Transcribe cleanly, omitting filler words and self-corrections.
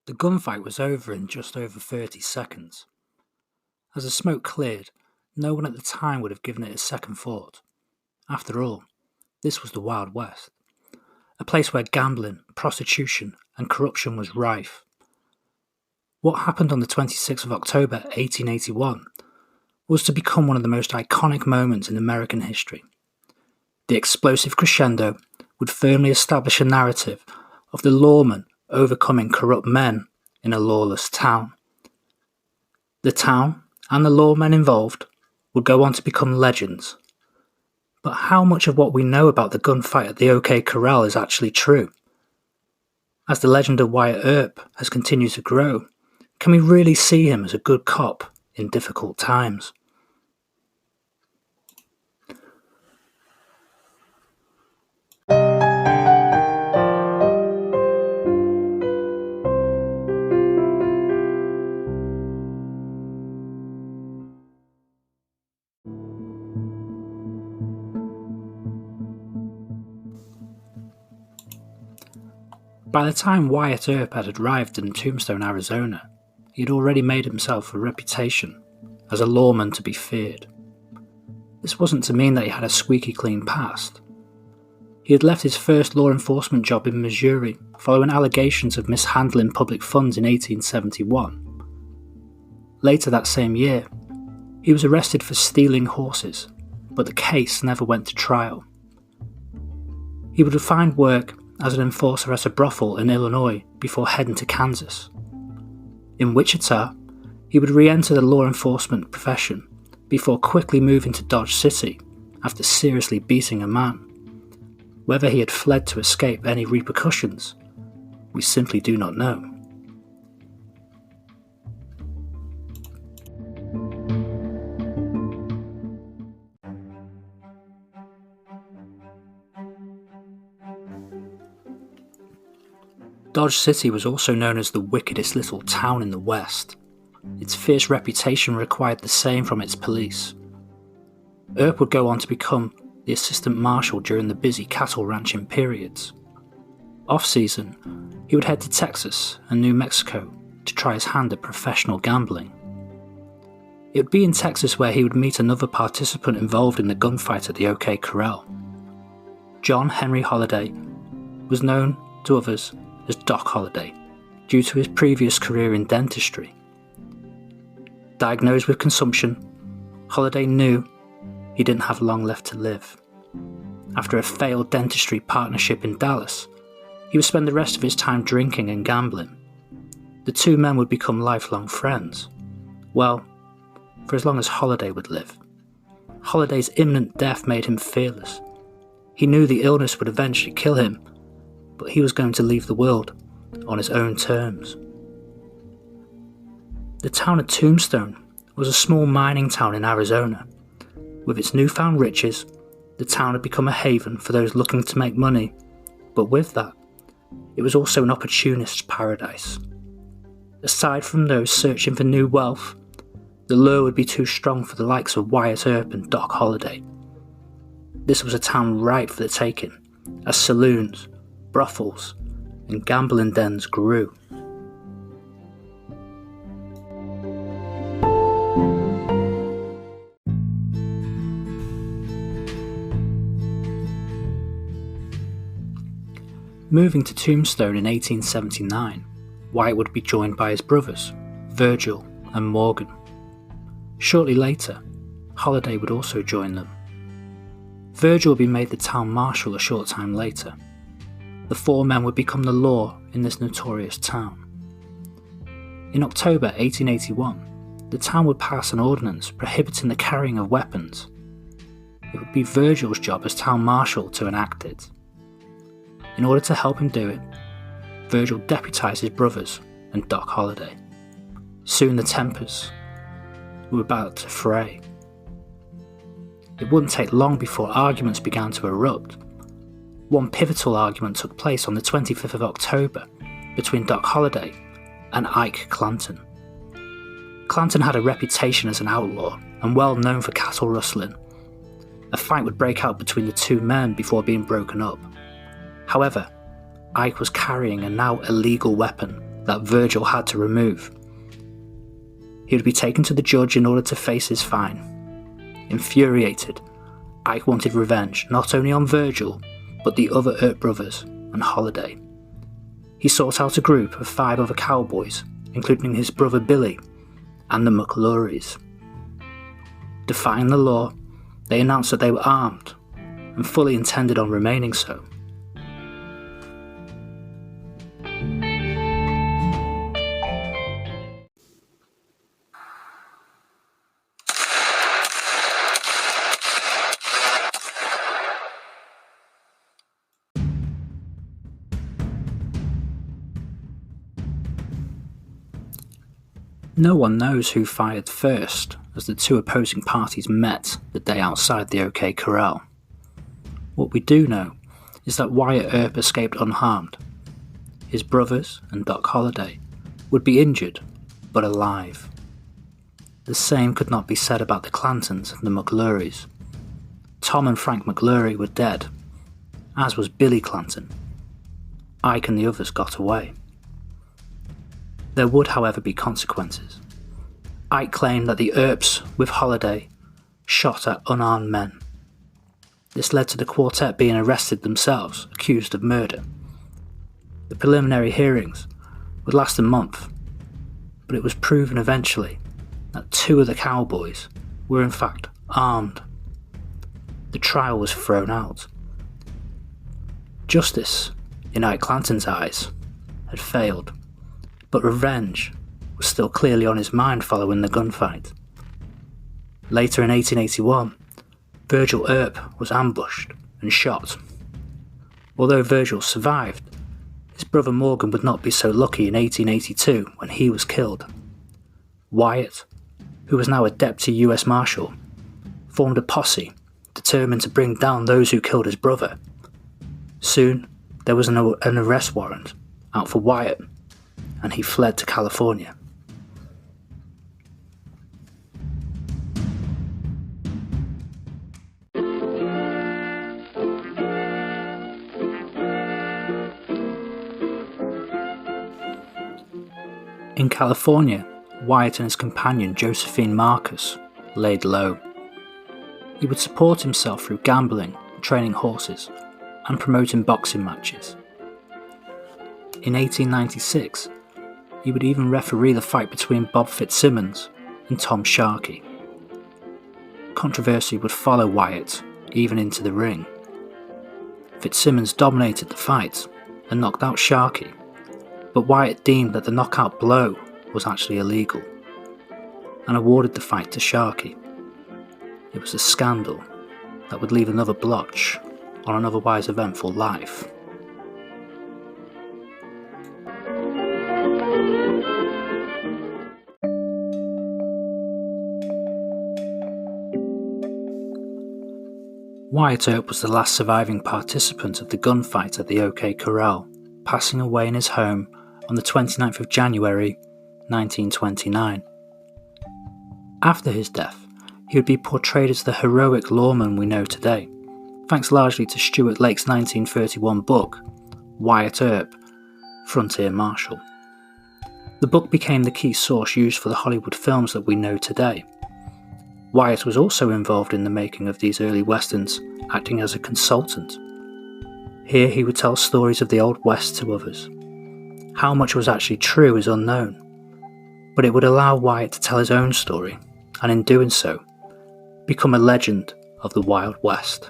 The gunfight was over in just over 30 seconds. As the smoke cleared, no one at the time would have given it a second thought. After all, this was the Wild West, a place where gambling, prostitution, and corruption was rife. What happened on the 26th of October 1881 was to become one of the most iconic moments in American history. The explosive crescendo would firmly establish a narrative of the lawman overcoming corrupt men in a lawless town. The town and the lawmen involved would go on to become legends. But how much of what we know about the gunfight at the O.K Corral is actually true? As the legend of Wyatt Earp has continued to grow, can we really see him as a good cop in difficult times? By the time Wyatt Earp had arrived in Tombstone, Arizona, he had already made himself a reputation as a lawman to be feared. This wasn't to mean that he had a squeaky clean past. He had left his first law enforcement job in Missouri following allegations of mishandling public funds in 1871. Later that same year, he was arrested for stealing horses, but the case never went to trial. He would find work as an enforcer at a brothel in Illinois before heading to Kansas. In Wichita, he would re-enter the law enforcement profession before quickly moving to Dodge City after seriously beating a man. Whether he had fled to escape any repercussions, we simply do not know. Dodge City was also known as the wickedest little town in the West. Its fierce reputation required the same from its police. Earp would go on to become the assistant marshal during the busy cattle ranching periods. Off-season, he would head to Texas and New Mexico to try his hand at professional gambling. It would be in Texas where he would meet another participant involved in the gunfight at the O.K Corral. John Henry Holliday was known to others as Doc Holliday due to his previous career in dentistry. Diagnosed with consumption, Holliday knew he didn't have long left to live. After a failed dentistry partnership in Dallas, he would spend the rest of his time drinking and gambling. The two men would become lifelong friends. Well, for as long as Holliday would live. Holliday's imminent death made him fearless. He knew the illness would eventually kill him, but he was going to leave the world on his own terms. The town of Tombstone was a small mining town in Arizona. With its newfound riches, the town had become a haven for those looking to make money, but with that, it was also an opportunist's paradise. Aside from those searching for new wealth, the lure would be too strong for the likes of Wyatt Earp and Doc Holliday. This was a town ripe for the taking, as saloons, brothels, and gambling dens grew. Moving to Tombstone in 1879, Wyatt would be joined by his brothers, Virgil and Morgan. Shortly later, Holliday would also join them. Virgil would be made the town marshal a short time later. The four men would become the law in this notorious town. In October 1881, the town would pass an ordinance prohibiting the carrying of weapons. It would be Virgil's job as town marshal to enact it. In order to help him do it, Virgil deputised his brothers and Doc Holliday. Soon the tempers were about to fray. It wouldn't take long before arguments began to erupt. One pivotal argument took place on the 25th of October between Doc Holliday and Ike Clanton. Clanton had a reputation as an outlaw and well known for cattle rustling. A fight would break out between the two men before being broken up. However, Ike was carrying a now illegal weapon, that Virgil had to remove. He would be taken to the judge in order to face his fine. Infuriated, Ike wanted revenge not only on Virgil, but the other Earp brothers and Holiday. He sought out a group of 5 other cowboys, including his brother Billy and the McClurys. Defying the law, they announced that they were armed and fully intended on remaining so. No one knows who fired first, as the 2 opposing parties met the day outside the O.K Corral. What we do know is that Wyatt Earp escaped unharmed. His brothers and Doc Holliday would be injured, but alive. The same could not be said about the Clantons and the McClurys. Tom and Frank McClury were dead, as was Billy Clanton. Ike and the others got away. There would, however, be consequences. Ike claimed that the Earps, with Holiday, shot at unarmed men. This led to the quartet being arrested themselves, accused of murder. The preliminary hearings would last a month, but it was proven eventually that 2 of the cowboys were in fact armed. The trial was thrown out. Justice, in Ike Clanton's eyes, had failed. But revenge was still clearly on his mind following the gunfight. Later in 1881, Virgil Earp was ambushed and shot. Although Virgil survived, his brother Morgan would not be so lucky in 1882 when he was killed. Wyatt, who was now a deputy US Marshal, formed a posse determined to bring down those who killed his brother. Soon, there was an arrest warrant out for Wyatt, and he fled to California. In California, Wyatt and his companion Josephine Marcus laid low. He would support himself through gambling, training horses, and promoting boxing matches. In 1896, he would even referee the fight between Bob Fitzsimmons and Tom Sharkey. Controversy would follow Wyatt even into the ring. Fitzsimmons dominated the fight and knocked out Sharkey, but Wyatt deemed that the knockout blow was actually illegal and awarded the fight to Sharkey. It was a scandal that would leave another blotch on an otherwise eventful life. Wyatt Earp was the last surviving participant of the gunfight at the O.K Corral, passing away in his home on the 29th of January 1929. After his death, he would be portrayed as the heroic lawman we know today, thanks largely to Stuart Lake's 1931 book, Wyatt Earp, Frontier Marshal. The book became the key source used for the Hollywood films that we know today. Wyatt was also involved in the making of these early westerns, acting as a consultant. Here he would tell stories of the Old West to others. How much was actually true is unknown, but it would allow Wyatt to tell his own story, and in doing so, become a legend of the Wild West.